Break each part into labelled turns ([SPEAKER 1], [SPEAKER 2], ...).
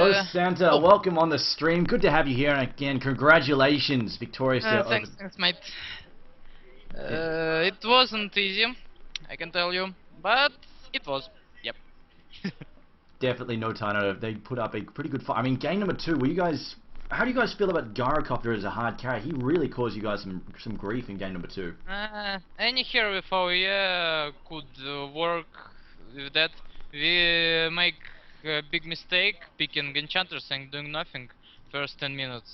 [SPEAKER 1] Hello, Santa. Welcome on the stream. Good to have you here, and again, congratulations, victorious there over.
[SPEAKER 2] Thanks, mate.
[SPEAKER 1] Yeah,
[SPEAKER 2] It wasn't easy, I can tell you, but it was. Yep.
[SPEAKER 1] definitely no time. They put up a pretty good fight. I mean, game number two. Were you guys? How do you guys feel about Gyrocopter as a hard carry? He really caused you guys some grief in game number two.
[SPEAKER 2] Any hero with OE could work with that. We make a big mistake picking enchanters and doing nothing first 10 minutes.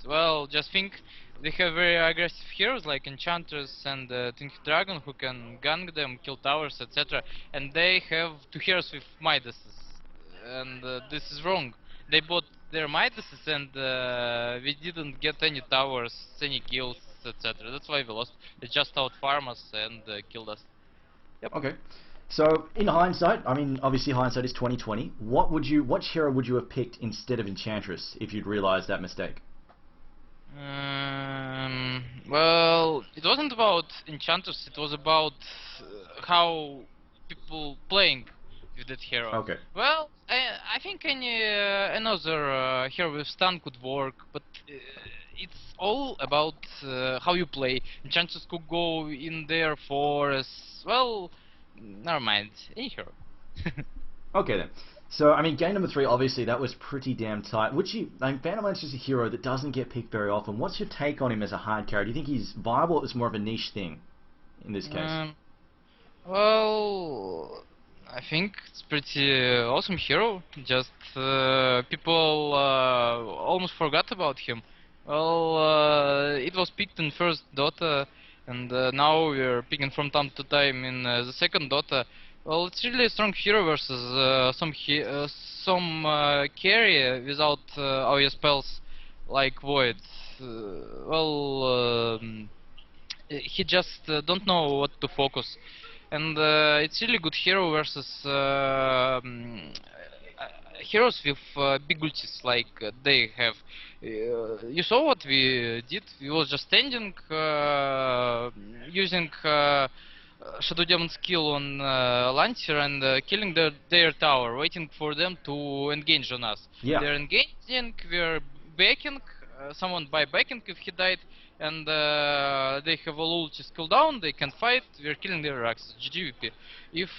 [SPEAKER 2] Well, just think they have very aggressive heroes like enchanters and Tinky Dragon who can gank them, kill towers, etc. And they have two heroes with Midases. And this is wrong. They bought their Midases and we didn't get any towers, any kills, etc. That's why we lost. They just out farm us and killed us. Yep.
[SPEAKER 1] Okay. So, in hindsight, I mean, obviously hindsight is 2020. What hero would you have picked instead of Enchantress if you'd realised that mistake?
[SPEAKER 2] Well, it wasn't about enchanters. It was about how people playing with that hero.
[SPEAKER 1] Okay.
[SPEAKER 2] Well, I think any another hero with stun could work, but it's all about how you play. Enchanters could go in there for well, never mind. Any hero.
[SPEAKER 1] Okay then. So, I mean, game number three, obviously, that was pretty damn tight. I mean, Phantom Lance is a hero that doesn't get picked very often. What's your take on him as a hard carry? Do you think he's viable, or is more of a niche thing in this case?
[SPEAKER 2] Well, I think it's pretty awesome hero. Just people almost forgot about him. Well, it was picked in first Dota, and now we're picking from time to time in the second Dota. Well, it's really a strong hero versus some carry without all your spells like Void. Well, he just don't know what to focus, and it's really good hero versus heroes with big ultis like they have. You saw what we did. We was just standing, using Shadow Demon skill on Lancer and killing their tower, waiting for them to engage on us.
[SPEAKER 1] Yeah.
[SPEAKER 2] They're engaging, we're backing, someone by backing if he died, and they have a ulti cooldown, they can fight, we're killing their axes, GGVP. If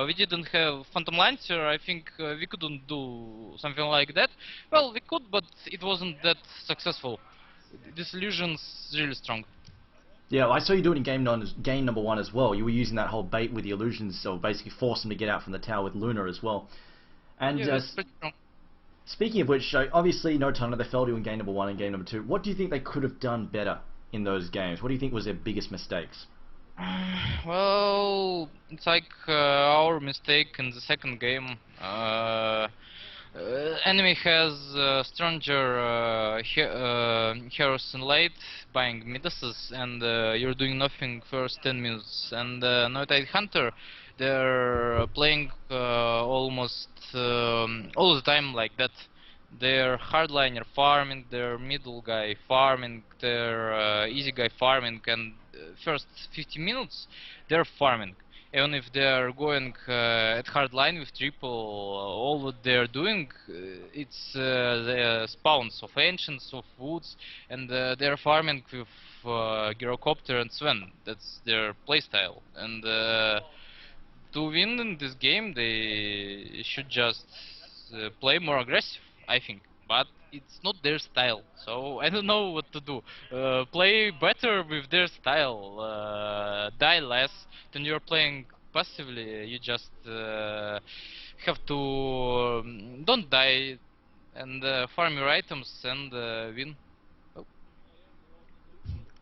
[SPEAKER 2] we didn't have Phantom Lancer, I think we couldn't do something like that. Well, we could, but it wasn't that successful. This illusion's really strong.
[SPEAKER 1] Yeah, I saw you do it in game number one as well. You were using that whole bait with the illusions, so basically force them to get out from the tower with Luna as well. And
[SPEAKER 2] Yeah, that's pretty strong.
[SPEAKER 1] speaking of which, obviously no Tana, they fell to in game number one and game number two. What do you think they could have done better in those games? What do you think was their biggest mistakes?
[SPEAKER 2] Well, it's like our mistake in the second game. Enemy has stronger heroes in late, buying Midases, and you're doing nothing first 10 minutes. And Noitide Hunter, they're playing almost all the time like that. Their hardliner farming, their middle guy farming, their easy guy farming, and first 50 minutes they're farming. Even if they're going at hardline with triple, all what they're doing, it's the spawns of ancients, of woods, and they're farming with Gyrocopter and Sven. That's their playstyle. And to win in this game, they should just play more aggressive, I think. But it's not their style, so I don't know what to do. Play better with their style. Die less. When you're playing passively, you just have to don't die and farm your items and win. Oh.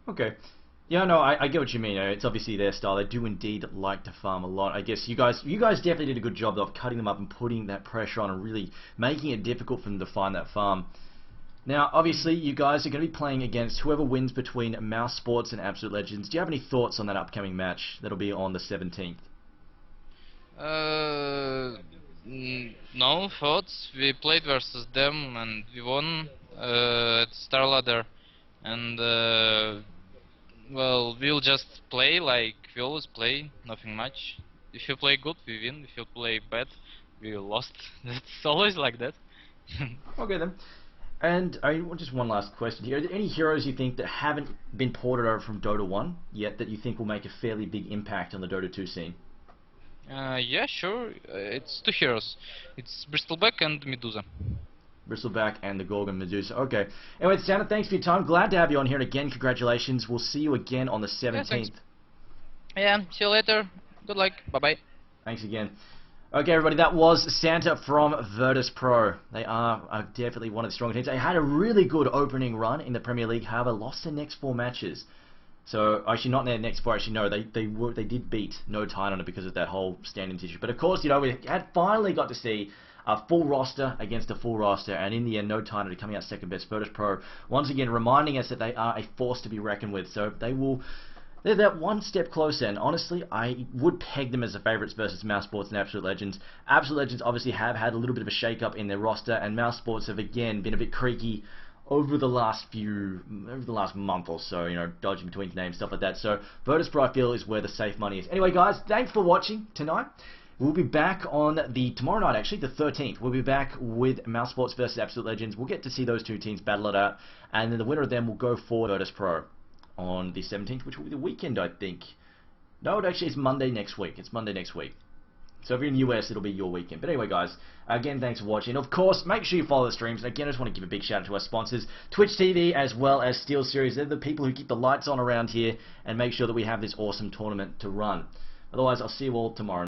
[SPEAKER 1] Okay. Yeah, no, I get what you mean. It's obviously their style. They do indeed like to farm a lot. I guess you guys definitely did a good job of cutting them up and putting that pressure on and really making it difficult for them to find that farm. Now, obviously, you guys are going to be playing against whoever wins between Mouse Sports and Absolute Legends. Do you have any thoughts on that upcoming match that'll be on the 17th?
[SPEAKER 2] No thoughts. We played versus them and we won at Star Ladder, and well, we'll just play like we always play, nothing much. If you play good, we win. If you play bad, we lost. It's always like that.
[SPEAKER 1] Okay then. And just one last question here. Are there any heroes you think that haven't been ported over from Dota 1 yet that you think will make a fairly big impact on the Dota 2 scene?
[SPEAKER 2] Yeah, sure. It's two heroes. It's Bristleback and Medusa.
[SPEAKER 1] Bristleback and the Gorgon Medusa. Okay. Anyway, Santa, thanks for your time. Glad to have you on here. And again, congratulations. We'll see you again on the
[SPEAKER 2] Yeah, thanks.
[SPEAKER 1] 17th.
[SPEAKER 2] Yeah, see you later. Good luck. Bye bye.
[SPEAKER 1] Thanks again. Okay, everybody, that was Santa from Virtus Pro. They are definitely one of the strong teams. They had a really good opening run in the Premier League, however, lost their next 4 matches. So, actually, not their next 4, actually, no, they did beat No Time on it because of that whole standings issue. But, of course, you know, we had finally got to see a full roster against a full roster, and in the end, No Time coming out second best. Virtus Pro, once again, reminding us that they are a force to be reckoned with. So, they're that one step closer, and honestly, I would peg them as the favourites versus Mouse Sports and Absolute Legends. Absolute Legends obviously have had a little bit of a shake-up in their roster, and Mouse Sports have again been a bit creaky over the last month or so, you know, dodging between names, stuff like that. So Virtus Pro, I feel, is where the safe money is. Anyway, guys, thanks for watching tonight. We'll be back on tomorrow night, actually, the 13th. We'll be back with Mouse Sports versus Absolute Legends. We'll get to see those two teams battle it out, and then the winner of them will go for Virtus Pro on the 17th, which will be the weekend, I think. No, it's Monday next week. It's Monday next week. So if you're in the US, it'll be your weekend. But anyway, guys, again, thanks for watching. Of course, make sure you follow the streams. And again, I just want to give a big shout out to our sponsors, Twitch TV as well as SteelSeries. They're the people who keep the lights on around here and make sure that we have this awesome tournament to run. Otherwise, I'll see you all tomorrow.